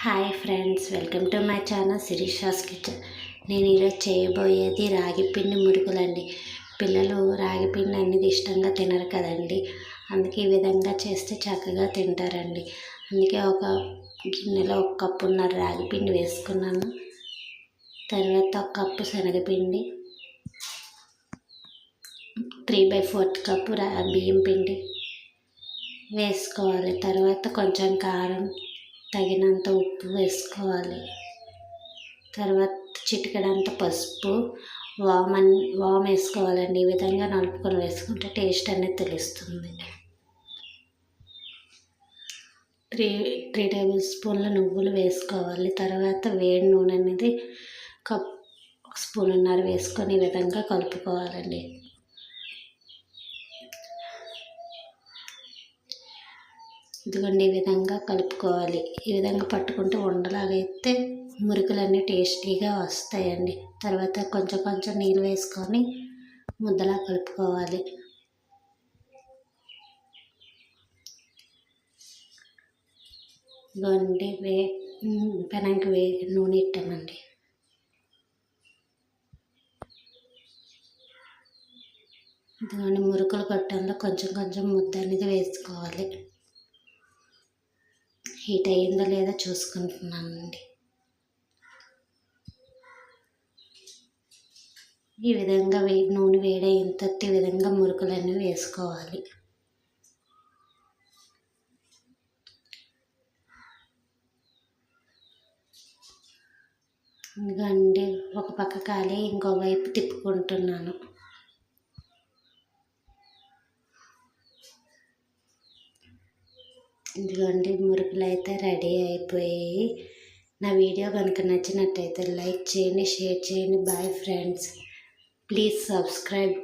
Hi friends, welcome to my channel Sirisha's kitchen. నేను ఈరోజు చేయబోయేది రాగి పిండి మురుకులండి. పిల్లలు రాగి పిండి అనేది ఇష్టంగా తినరు కదండి, అందుకే ఈ విధంగా చేస్తే చక్కగా తింటారండి. అందుకే ఒక గిన్నెలో 1 కప్పున్నర రాగి పిండి వేసుకున్నాను. తర్వాత 1 కప్పు శనగపిండి, 3/4 కప్పు బియ్యం పిండి వేసుకోవాలి. తర్వాత కొంచెం కారం, తగినంత ఉప్పు వేసుకోవాలి. తర్వాత చిటికెడంత పసుపు, వామ్ వేసుకోవాలండి. ఈ విధంగా నలుపుకొని వేసుకుంటే టేస్ట్ అనేది తెలుస్తుంది. 3 టేబుల్ స్పూన్ల నువ్వులు వేసుకోవాలి. తర్వాత వేడి నూనె అనేది 1 స్పూన్నర వేసుకొని ఈ విధంగా కలుపుకోవాలండి. ఇదిగోండి, ఈ విధంగా కలుపుకోవాలి. ఈ విధంగా పట్టుకుంటే ఉండలాగైతే మురుకులన్నీ టేస్టీగా వస్తాయండి. తర్వాత కొంచెం నీళ్ళు వేసుకొని ముద్దలా కలుపుకోవాలి. ఇదిగోండి, పెనంకి నూనె ఇట్టామండి. ఇదిగోండి, మురుకులు కొట్టంలో కొంచెం ముద్ద అనేది వేసుకోవాలి. హీట్ అయ్యిందో లేదో చూసుకుంటున్నానండి. ఈ విధంగా నూనె వేడైన తర్వాత ఈ విధంగా మురుకులన్నీ వేసుకోవాలి. ఇదిగోండి, ఒక పక్క కాలి ఇంకో వైపు తిప్పుకుంటున్నాను. ఇదిగోండి, మురుకులు అయితే రెడీ అయిపోయాయి. నా వీడియో కనుక నచ్చినట్టయితే లైక్ చేయండి, షేర్ చేయండి. Bye friends, please subscribe.